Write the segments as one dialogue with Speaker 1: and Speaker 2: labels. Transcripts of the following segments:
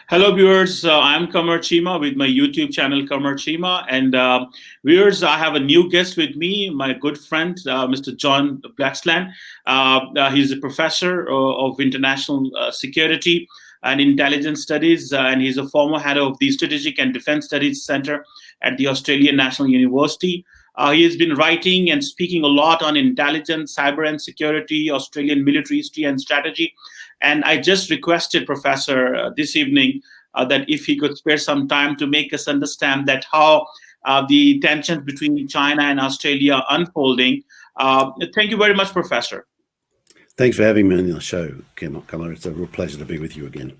Speaker 1: Hello, viewers. I'm Qamar Cheema with my YouTube channel, Qamar Cheema. And viewers, I have a new guest with me, my good friend, Mr. John Blaxland. He's a professor of international security and intelligence studies, and he's a former head of the Strategic and Defense Studies Center at the Australian National University. He has been writing and speaking a lot on intelligence, cyber and security, Australian military history and strategy. And I just requested Professor this evening that if he could spare some time to make us understand that how the tensions between China and Australia are unfolding. Thank you very much, Professor.
Speaker 2: Thanks for having me on the show, Qamar. It's a real pleasure to be with you again.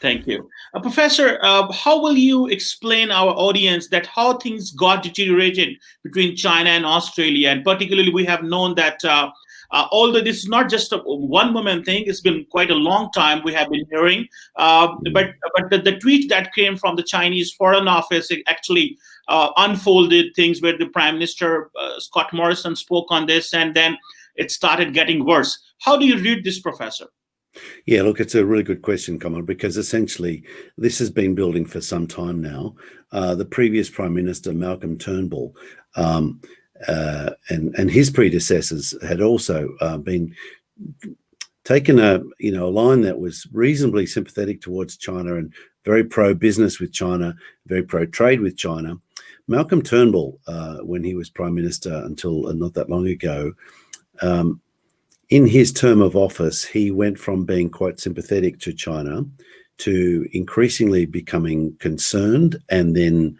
Speaker 1: Thank you. Professor, how will you explain our audience that how things got deteriorated between China and Australia? And particularly, we have known that although this is not just a one moment thing, it's been quite a long time we have been hearing. But the tweet that came from the Chinese Foreign Office actually unfolded things where the Prime Minister, Scott Morrison, spoke on this, and then it started getting worse. How do you read this, Professor?
Speaker 2: Yeah, look, it's a really good question, Qamar, because essentially this has been building for some time now. The previous Prime Minister, Malcolm Turnbull, and his predecessors had also been taken a line that was reasonably sympathetic towards China and very pro-business with China, very pro-trade with China. Malcolm Turnbull, when he was Prime Minister until not that long ago, in his term of office, he went from being quite sympathetic to China to increasingly becoming concerned and then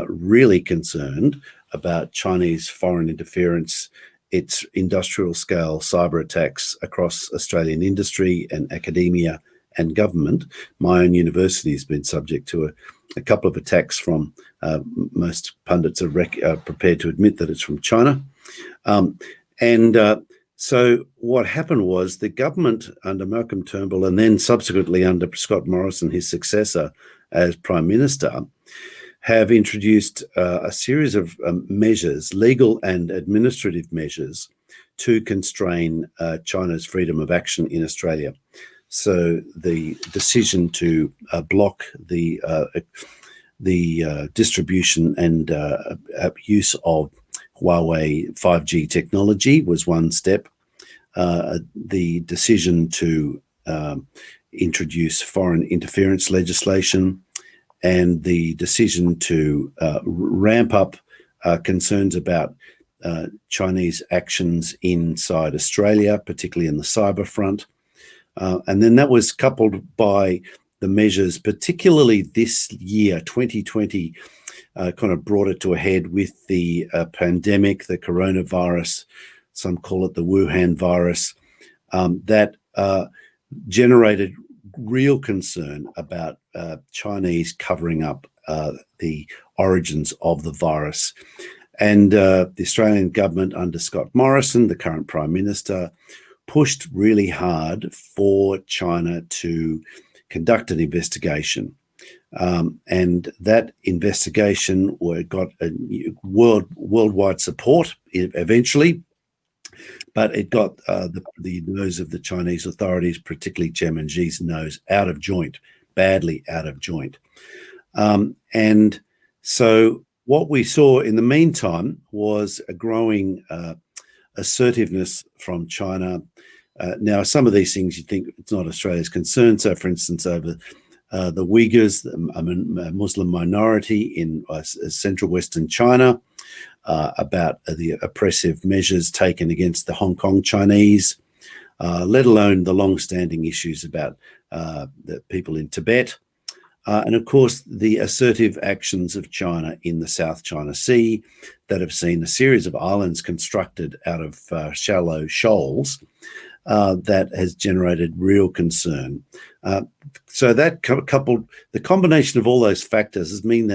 Speaker 2: really concerned about Chinese foreign interference, its industrial scale cyber attacks across Australian industry and academia and government. My own university has been subject to a couple of attacks from most pundits are prepared to admit that it's from China. So what happened was the government under Malcolm Turnbull and then subsequently under Scott Morrison, his successor as Prime Minister, have introduced a series of measures, legal and administrative measures, to constrain China's freedom of action in Australia. So the decision to block the distribution and use of Huawei 5G technology was one step. The decision to introduce foreign interference legislation and the decision to ramp up concerns about Chinese actions inside Australia, particularly in the cyber front. And then that was coupled by the measures, particularly this year, 2020, kind of brought it to a head with the pandemic, the coronavirus, some call it the Wuhan virus, that generated real concern about Chinese covering up the origins of the virus. And the Australian government under Scott Morrison, the current Prime Minister, pushed really hard for China to conduct an investigation. And that investigation got a worldwide support eventually, but it got the nose of the Chinese authorities, particularly Chairman Xi's nose, out of joint, badly out of joint. And so what we saw in the meantime was a growing assertiveness from China. Now, some of these things you think it's not Australia's concern. So, for instance, over the Uyghurs, a Muslim minority in central Western China, about the oppressive measures taken against the Hong Kong Chinese, let alone the long-standing issues about the people in Tibet. And of course, the assertive actions of China in the South China Sea that have seen a series of islands constructed out of shallow shoals that has generated real concern. So that coupled, the combination of all those factors has meant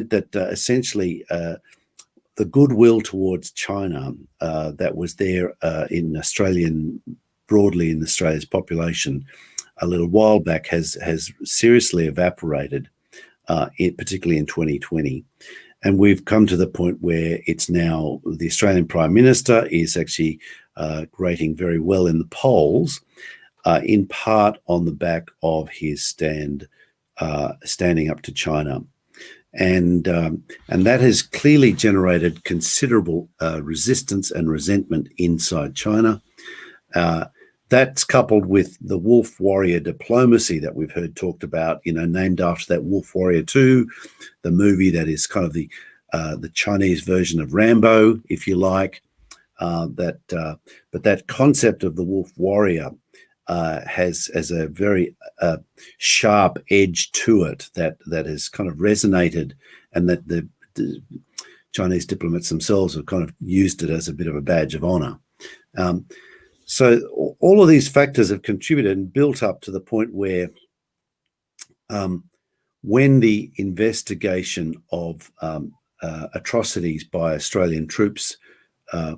Speaker 2: that essentially the goodwill towards China that was there broadly in Australia's population a little while back has seriously evaporated, particularly in 2020. And we've come to the point where it's now the Australian Prime Minister is actually rating very well in the polls, in part on the back of his stand standing up to China. And that has clearly generated considerable resistance and resentment inside China. That's coupled with the wolf warrior diplomacy that we've heard talked about, named after that Wolf Warrior 2, the movie that is kind of the Chinese version of Rambo, if you like. But that concept of the wolf warrior has a very sharp edge to it that has kind of resonated, and that the Chinese diplomats themselves have kind of used it as a bit of a badge of honor. So all of these factors have contributed and built up to the point where when the investigation of atrocities by Australian troops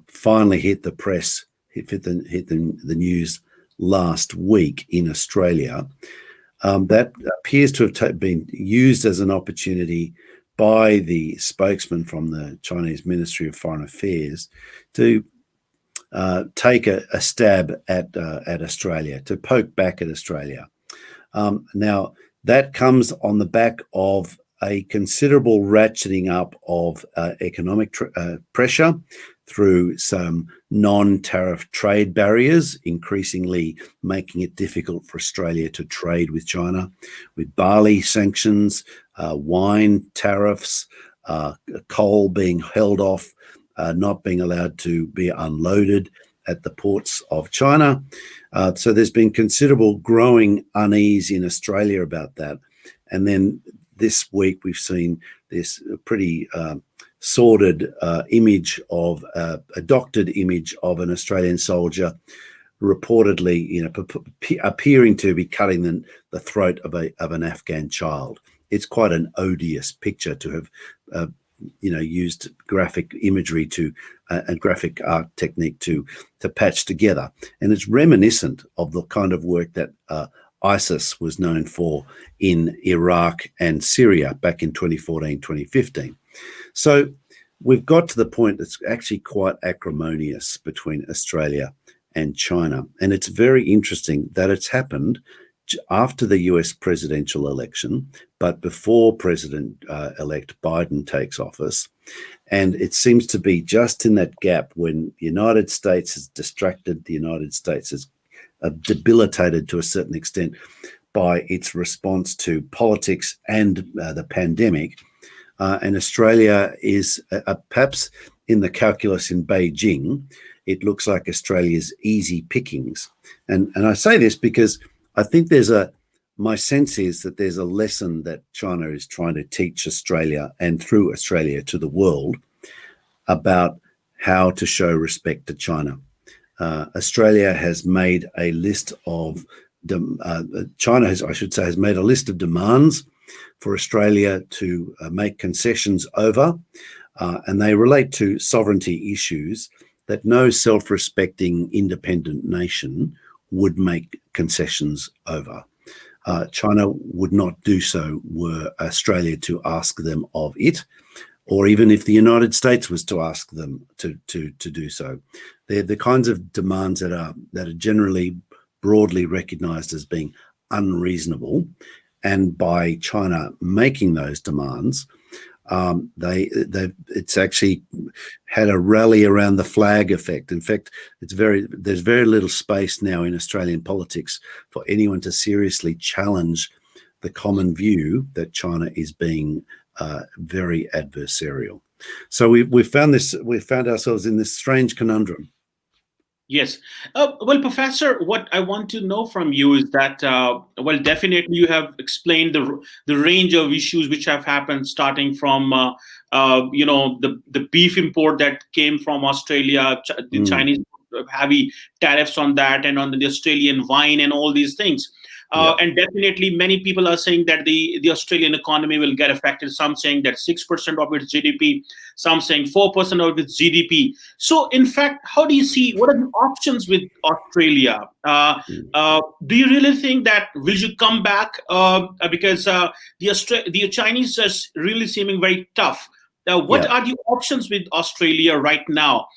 Speaker 2: finally hit the press, hit the news last week in Australia, that appears to have been used as an opportunity by the spokesman from the Chinese Ministry of Foreign Affairs to take a stab at Australia, to poke back at Australia. Now, that comes on the back of a considerable ratcheting up of economic pressure through some non-tariff trade barriers, increasingly making it difficult for Australia to trade with China, with barley sanctions, wine tariffs, coal being held off, not being allowed to be unloaded at the ports of China. So there's been considerable growing unease in Australia about that. And then this week we've seen this pretty sordid image of a doctored image of an Australian soldier reportedly, appearing to be cutting the throat of an Afghan child. It's quite an odious picture to have, used graphic imagery and graphic art technique to patch together, and it's reminiscent of the kind of work that ISIS was known for in Iraq and Syria back in 2014, 2015. So we've got to the point that's actually quite acrimonious between Australia and China. And it's very interesting that it's happened after the US presidential election, but before President-elect Biden takes office. And it seems to be just in that gap when the United States is distracted, the United States is debilitated to a certain extent by its response to politics and the pandemic. And Australia is perhaps in the calculus in Beijing, it looks like Australia's easy pickings. And I say this because I think my sense is that there's a lesson that China is trying to teach Australia, and through Australia to the world, about how to show respect to China. Australia has made a list of, has made a list of demands for Australia to make concessions over, and they relate to sovereignty issues that no self-respecting independent nation would make concessions over. China would not do so were Australia to ask them of it, or even if the United States was to ask them to do so. They're the kinds of demands that are generally broadly recognized as being unreasonable. And by China making those demands, it's actually had a rally around the flag effect. In fact, there's very little space now in Australian politics for anyone to seriously challenge the common view that China is being very adversarial. So we found ourselves in this strange conundrum.
Speaker 1: Yes. Well, Professor, what I want to know from you is that, definitely you have explained the range of issues which have happened, starting from, the beef import that came from Australia, the Chinese heavy tariffs on that, and on the Australian wine and all these things. And definitely many people are saying that the Australian economy will get affected. Some saying that 6% of its GDP, some saying 4% of its GDP. So in fact, how do you see, what are the options with Australia? Do you really think that will you come back? Because the Chinese are really seeming very tough. What are the options with Australia right now?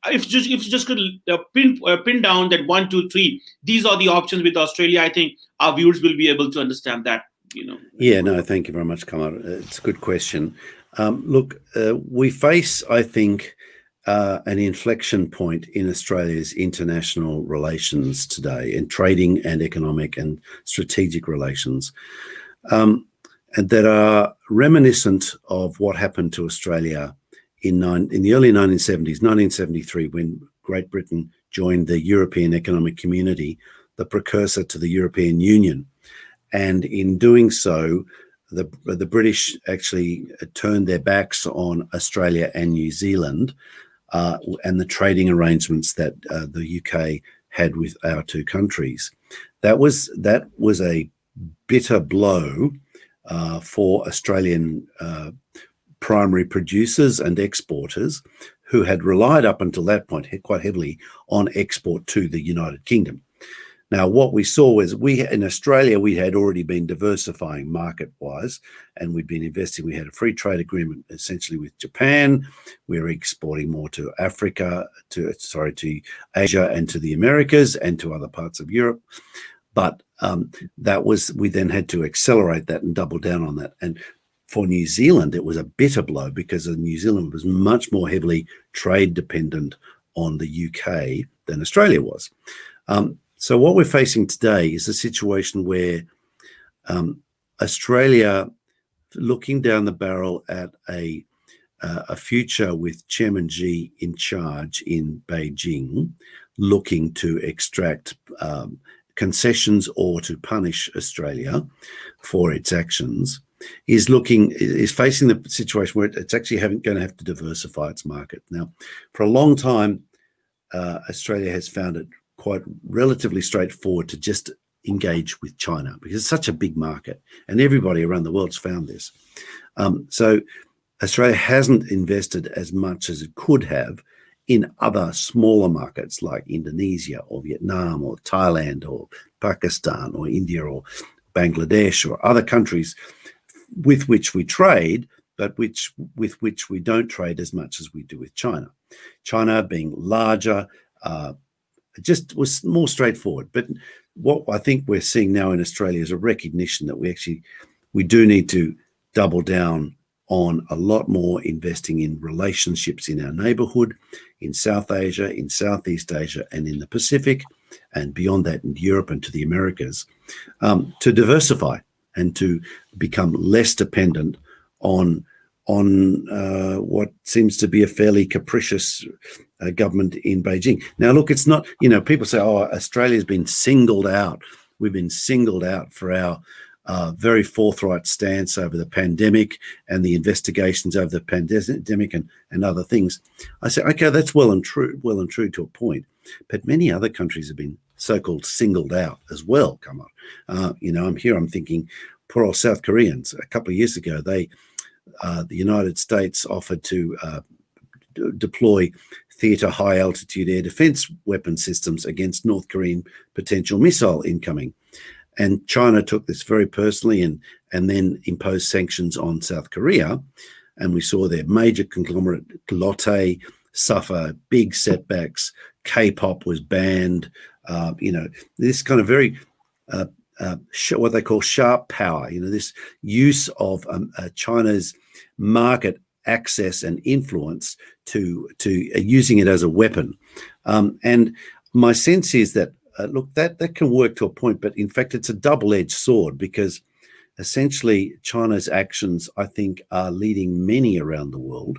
Speaker 1: if you just could pin down that 1, 2, 3, these are the options with Australia, I think our viewers will be able to understand that.
Speaker 2: Yeah, no, thank you very much, Qamar. It's a good question. Look, we face, I think, an inflection point in Australia's international relations today, in trading and economic and strategic relations, and that are reminiscent of what happened to Australia in the early 1970s, 1973, when Great Britain joined the European Economic Community, the precursor to the European Union. And in doing so, the British actually turned their backs on Australia and New Zealand and the trading arrangements that the UK had with our two countries. That was a bitter blow for Australian primary producers and exporters who had relied up until that point quite heavily on export to the United Kingdom. Now, what we saw was in Australia, we had already been diversifying market-wise, and we'd been investing. We had a free trade agreement essentially with Japan. We were exporting more to Africa, to Asia and to the Americas and to other parts of Europe. But we then had to accelerate that and double down on that. And for New Zealand, it was a bitter blow because New Zealand was much more heavily trade dependent on the UK than Australia was. So what we're facing today is a situation where Australia, looking down the barrel at a future with Chairman Xi in charge in Beijing, looking to extract concessions or to punish Australia for its actions, is facing the situation where it's actually going to have to diversify its market. Now, for a long time, Australia has found it quite relatively straightforward to just engage with China because it's such a big market, and everybody around the world's found this. So Australia hasn't invested as much as it could have in other smaller markets like Indonesia or Vietnam or Thailand or Pakistan or India or Bangladesh or other countries with which we trade, but with which we don't trade as much as we do with China. China being larger, just was more straightforward. But what I think we're seeing now in Australia is a recognition that we do need to double down on a lot more investing in relationships in our neighborhood, in South Asia, in Southeast Asia, and in the Pacific, and beyond that in Europe and to the Americas, to diversify and to become less dependent on what seems to be a fairly capricious government in Beijing. Now, look, it's not, people say, oh, Australia's been singled out. We've been singled out for our very forthright stance over the pandemic and the investigations over the pandemic and other things. I say, okay, that's well and true to a point. But many other countries have been so-called singled out as well, Qamar. I'm thinking poor old South Koreans. A couple of years ago, the United States offered to deploy theater high-altitude air defense weapon systems against North Korean potential missile incoming. And China took this very personally and then imposed sanctions on South Korea. And we saw their major conglomerate, Lotte, suffer big setbacks. K-pop was banned. This kind of very what they call sharp power, this use of China's market access and influence to using it as a weapon. And my sense is that, look, that can work to a point, but in fact, it's a double-edged sword because essentially China's actions, I think, are leading many around the world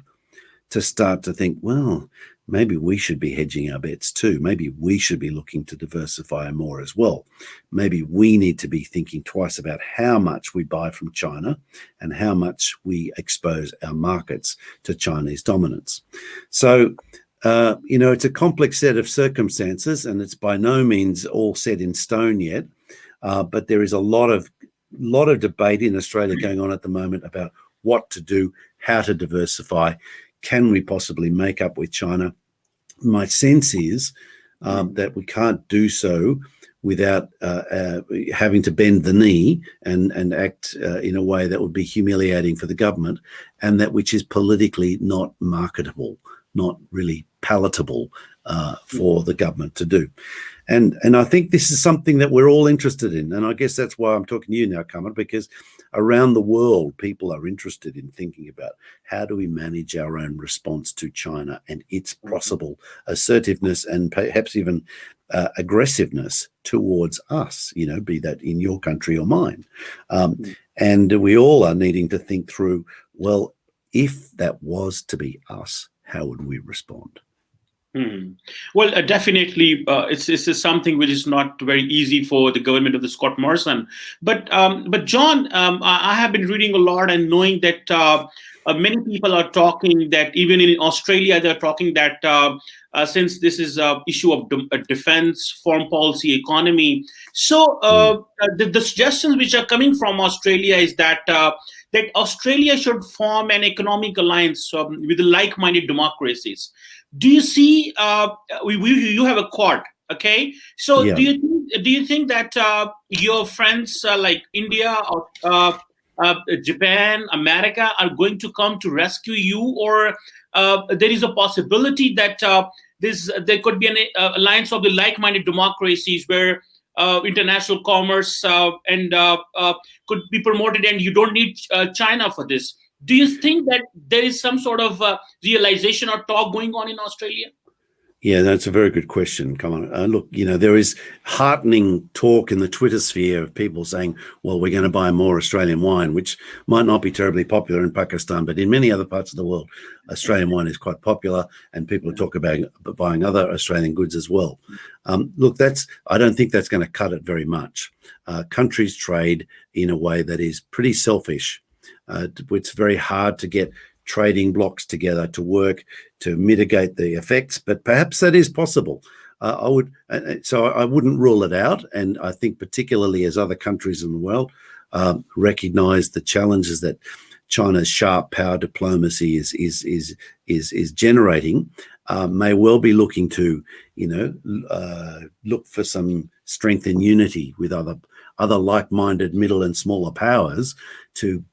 Speaker 2: to start to think, well, maybe we should be hedging our bets too. Maybe we should be looking to diversify more as well. Maybe we need to be thinking twice about how much we buy from China and how much we expose our markets to Chinese dominance. So, it's a complex set of circumstances, and it's by no means all set in stone yet. But there is a lot of debate in Australia going on at the moment about what to do, how to diversify. Can we possibly make up with China? My sense is that we can't do so without having to bend the knee and act in a way that would be humiliating for the government, and that which is politically not marketable, not really palatable for the government to do. And I think this is something that we're all interested in. And I guess that's why I'm talking to you now, Qamar, because around the world, people are interested in thinking about how do we manage our own response to China and its possible assertiveness and perhaps even aggressiveness towards us, be that in your country or mine. And we all are needing to think through, well, if that was to be us, how would we respond?
Speaker 1: Well, definitely, it's something which is not very easy for the government of the Scott Morrison. But John, I have been reading a lot and knowing that many people are talking that even in Australia, they're talking that since this is an issue of defense, foreign policy, economy, so the suggestions which are coming from Australia is that that Australia should form an economic alliance with like-minded democracies. Do you see? You have a Quad, okay? So
Speaker 2: Yeah.
Speaker 1: do you think that your friends like India or Japan, America are going to come to rescue you, or there is a possibility that there could be an alliance of the like-minded democracies where international commerce could be promoted, and you don't need China for this? Do you think that there is some sort of realization or talk going on in Australia?
Speaker 2: Yeah, that's a very good question. Come on. Look, there is heartening talk in the Twitter sphere of people saying, well, we're going to buy more Australian wine, which might not be terribly popular in Pakistan, but in many other parts of the world, Australian wine is quite popular, and people talk about buying other Australian goods as well. Look, I don't think that's going to cut it very much. Countries trade in a way that is pretty selfish. It's very hard to get trading blocks together to work to mitigate the effects, but perhaps that is possible. I wouldn't rule it out, and I think particularly as other countries in the world recognise the challenges that China's sharp power diplomacy is generating, may well be looking to look for some strength and unity with other like-minded middle and smaller powers to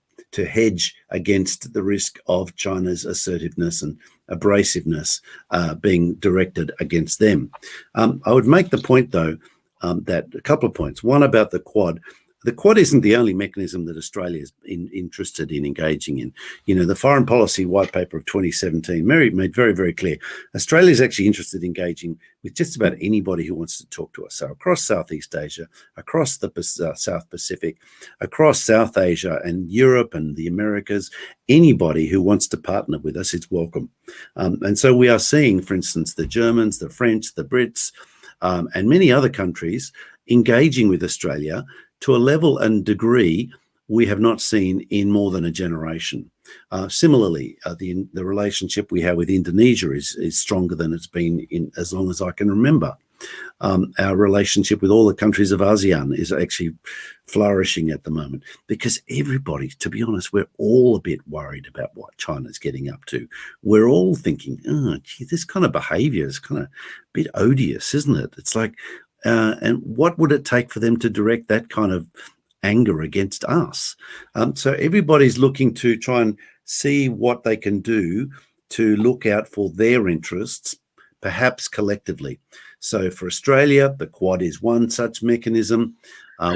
Speaker 2: hedge against the risk of China's assertiveness and abrasiveness being directed against them. I would make the point, though, that a couple of points. One about the Quad. The Quad isn't the only mechanism that Australia is interested in engaging in. The Foreign Policy White Paper of 2017 made very, very clear Australia is actually interested in engaging with just about anybody who wants to talk to us. So across Southeast Asia, across the South Pacific, across South Asia and Europe and the Americas, anybody who wants to partner with us is welcome. And so we are seeing, for instance, the Germans, the French, the Brits, and many other countries engaging with Australia to a level and degree we have not seen in more than a generation. Similarly, the relationship we have with Indonesia is stronger than it's been in as long as I can remember. Our relationship with all the countries of ASEAN is actually flourishing at the moment because everybody, to be honest, we're all a bit worried about what China's getting up to. We're all thinking, gee, this kind of behavior is kind of a bit odious, isn't it? It's like, and what would it take for them to direct that kind of anger against us? So everybody's looking to try and see what they can do to look out for their interests, perhaps collectively. So for Australia, the Quad is one such mechanism.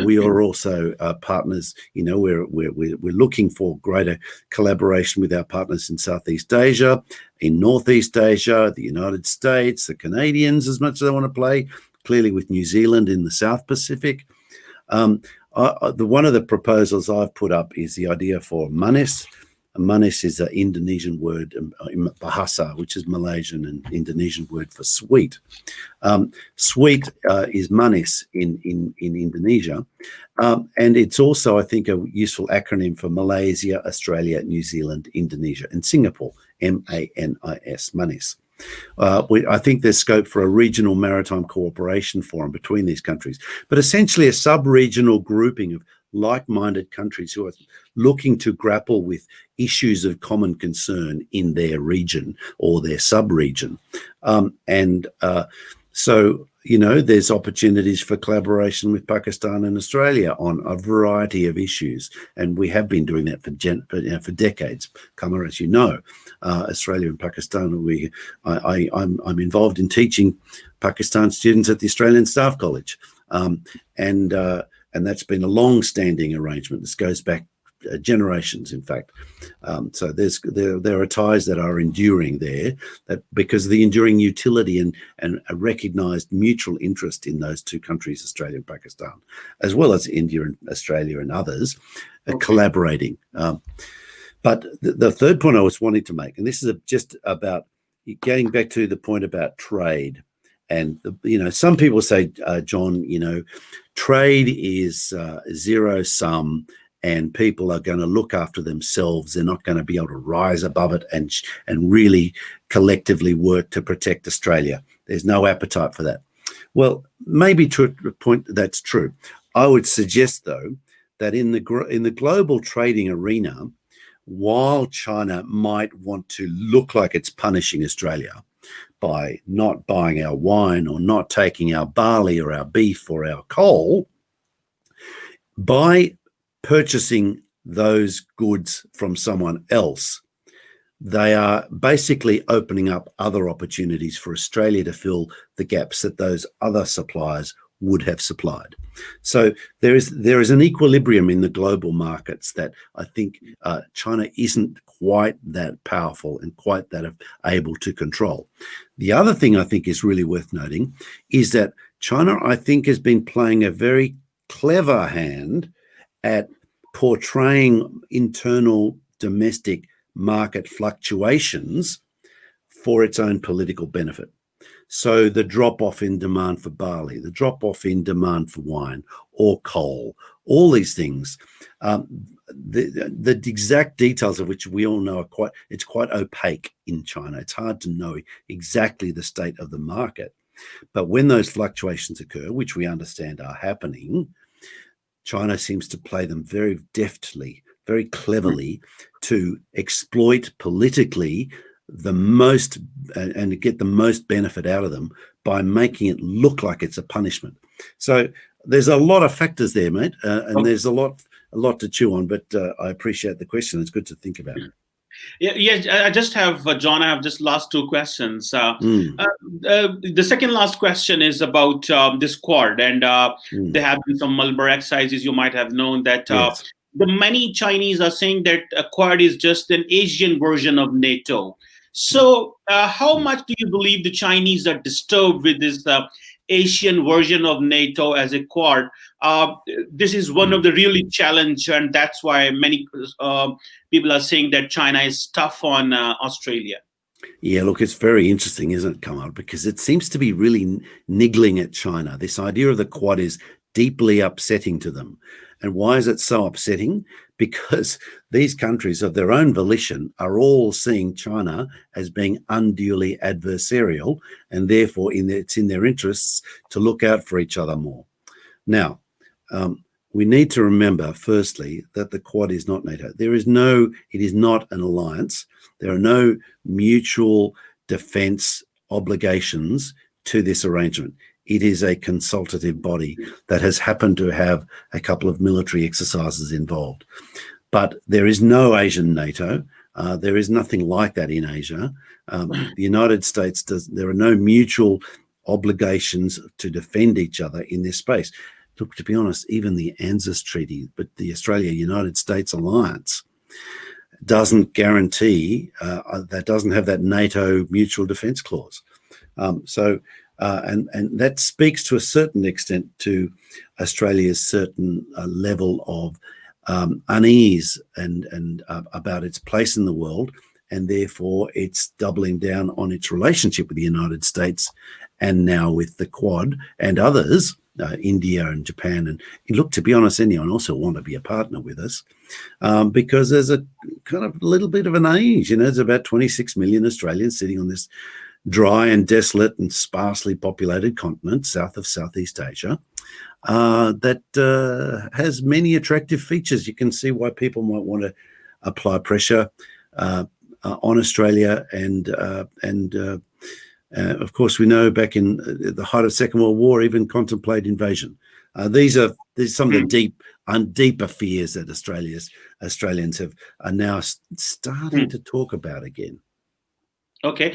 Speaker 2: We are also partners. We're looking for greater collaboration with our partners in Southeast Asia, in Northeast Asia, the United States, the Canadians, as much as they want to play. Clearly with New Zealand in the South Pacific. One of the proposals I've put up is the idea for manis. Manis is an Indonesian word, bahasa, which is Malaysian and Indonesian word for sweet. Sweet is manis in Indonesia. And it's also, I think, a useful acronym for Malaysia, Australia, New Zealand, Indonesia, and Singapore, MANIS, manis. I think there's scope for a regional maritime cooperation forum between these countries, but essentially a sub-regional grouping of like-minded countries who are looking to grapple with issues of common concern in their region or their sub-region. So, you know, there's opportunities for collaboration with Pakistan and Australia on a variety of issues. And we have been doing that for decades. Qamar, as you know, Australia and Pakistan, I'm involved in teaching Pakistan students at the Australian Staff College. And that's been a long-standing arrangement. This goes back generations, in fact. So there are ties that are enduring there, that because of the enduring utility and a recognised mutual interest in those two countries, Australia and Pakistan, as well as India and Australia and others, collaborating. But the third point I was wanting to make, and this is just about getting back to the point about trade. And, you know, some people say, John, you know, trade is zero sum, and people are going to look after themselves. They're not going to be able to rise above it and really collectively work to protect Australia. There's no appetite for that. Well, maybe to a point that's true. I would suggest, though, that in the global trading arena, while China might want to look like it's punishing Australia by not buying our wine or not taking our barley or our beef or our coal, by purchasing those goods from someone else, they are basically opening up other opportunities for Australia to fill the gaps that those other suppliers would have supplied. So there is an equilibrium in the global markets that I think China isn't quite that powerful and quite that able to control. The other thing I think is really worth noting is that China, I think, has been playing a very clever hand at portraying internal domestic market fluctuations for its own political benefit. So the drop-off in demand for barley, the drop-off in demand for wine or coal, all these things, the exact details of which we all know are quite opaque in China. It's hard to know exactly the state of the market. But when those fluctuations occur, which we understand are happening, China seems to play them very deftly, very cleverly to exploit politically the most and get the most benefit out of them by making it look like it's a punishment. So there's a lot of factors there, mate, and there's a lot to chew on, but I appreciate the question. It's good to think about.
Speaker 1: Yeah, I just have, John, I have just last two questions. The second last question is about this Quad, and there have been some Mulberry exercises. You might have known that the many Chinese are saying that Quad is just an Asian version of NATO. So how much do you believe the Chinese are disturbed with this Asian version of NATO as a Quad? This is one of the really challenge, and that's why many people are saying that China is tough on Australia.
Speaker 2: Yeah, look, it's very interesting, isn't it, Qamar? Because it seems to be really niggling at China. This idea of the Quad is deeply upsetting to them. And why is it so upsetting? Because these countries of their own volition are all seeing China as being unduly adversarial, and therefore it's in their interests to look out for each other more. Now, we need to remember, firstly, that the Quad is not NATO. It is not an alliance. There are no mutual defense obligations to this arrangement. It is a consultative body that has happened to have a couple of military exercises involved. But there is no Asian NATO. There is nothing like that in Asia. The United States there are no mutual obligations to defend each other in this space. Look, to be honest, even the ANZUS Treaty, but the Australia-United States alliance doesn't guarantee, that doesn't have that NATO mutual defence clause. And that speaks to a certain extent to Australia's certain level of unease and about its place in the world, and therefore it's doubling down on its relationship with the United States and now with the Quad and others, India and Japan. And look, to be honest, anyone also want to be a partner with us because there's a kind of little bit of an age, there's about 26 million Australians sitting on this dry and desolate and sparsely populated continent south of Southeast Asia that has many attractive features. You can see why people might want to apply pressure on Australia and Of course, we know back in the height of Second World War, even contemplate invasion. These are some of the deeper fears that Australians are now starting to talk about again.
Speaker 1: Okay,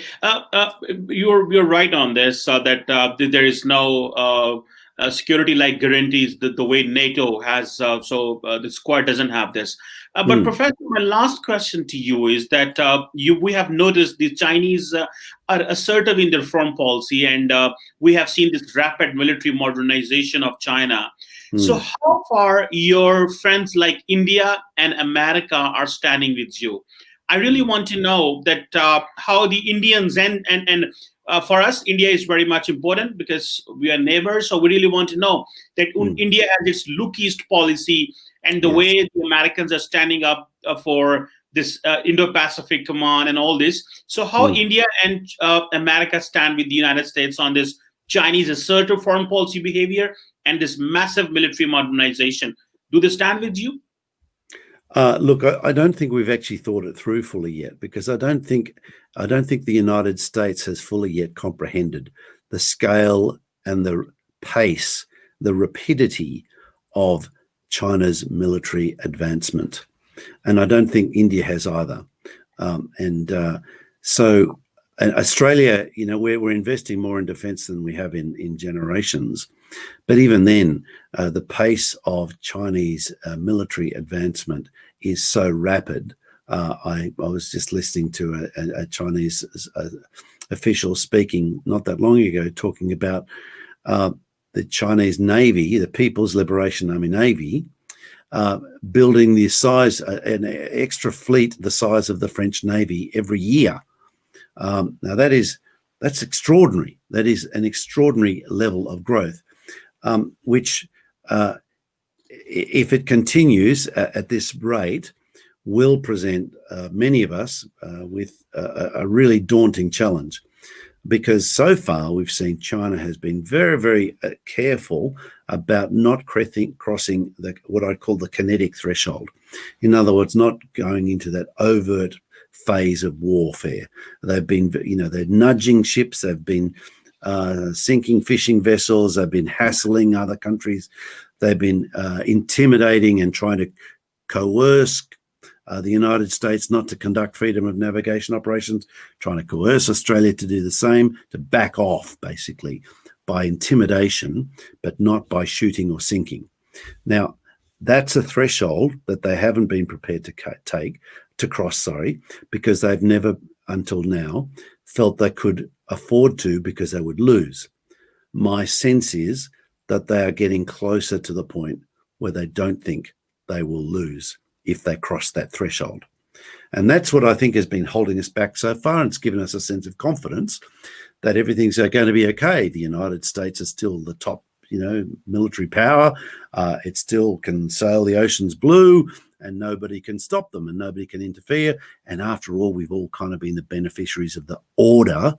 Speaker 1: you're right on this. That there is no security-like guarantees the way NATO has. The Squad doesn't have this. But Professor, my last question to you is that we have noticed the Chinese are assertive in their foreign policy, and we have seen this rapid military modernization of China. So how far your friends like India and America are standing with you? I really want to know that how the Indians and for us, India is very much important because we are neighbors. So we really want to know that India has its Look East policy and the way the Americans are standing up for this Indo-Pacific Command and all this. So how India and America stand with the United States on this Chinese assertive foreign policy behavior and this massive military modernization? Do they stand with you?
Speaker 2: Look, I don't think we've actually thought it through fully yet, because I don't think the United States has fully yet comprehended the scale and the pace, the rapidity of China's military advancement, and I don't think India has either. So Australia, we're investing more in defence than we have in generations. But even then, the pace of Chinese military advancement is so rapid. I was just listening to a Chinese official speaking not that long ago, talking about the Chinese Navy, the People's Liberation Army Navy, building the size, an extra fleet the size of the French Navy every year. Now that's extraordinary. That is an extraordinary level of growth, which, if it continues at this rate, will present many of us with a really daunting challenge, because so far we've seen China has been very, very careful about not crossing what I'd call the kinetic threshold. In other words, not going into that overt phase of warfare. They've been, they're nudging ships, they've been sinking fishing vessels, they've been hassling other countries, they've been intimidating and trying to coerce the United States not to conduct freedom of navigation operations, trying to coerce Australia to do the same, to back off basically by intimidation, but not by shooting or sinking. Now, that's a threshold that they haven't been prepared to cross, because they've never until now felt they could afford to, because they would lose. My sense is that they are getting closer to the point where they don't think they will lose if they cross that threshold. And that's what I think has been holding us back so far. And it's given us a sense of confidence that everything's going to be okay. The United States is still the top, military power. It still can sail the oceans blue, and nobody can stop them and nobody can interfere. And after all, we've all kind of been the beneficiaries of the order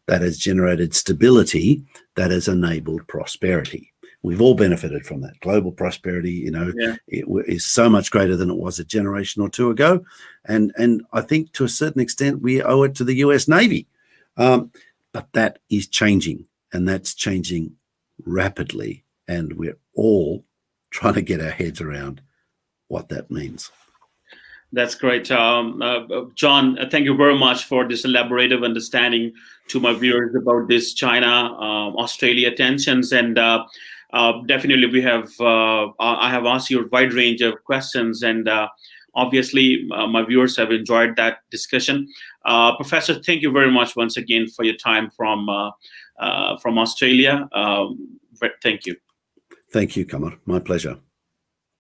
Speaker 2: that has generated stability, that has enabled prosperity. We've all benefited from that. Global prosperity, it is so much greater than it was a generation or two ago. And I think to a certain extent, we owe it to the US Navy. But that is changing, and that's changing rapidly. And we're all trying to get our heads around what that means.
Speaker 1: That's great. John, thank you very much for this elaborative understanding to my viewers about this China-Australia tensions. And definitely I have asked you a wide range of questions, and obviously my viewers have enjoyed that discussion. Professor, thank you very much once again for your time from Australia. Thank you.
Speaker 2: Thank you, Qamar. My pleasure.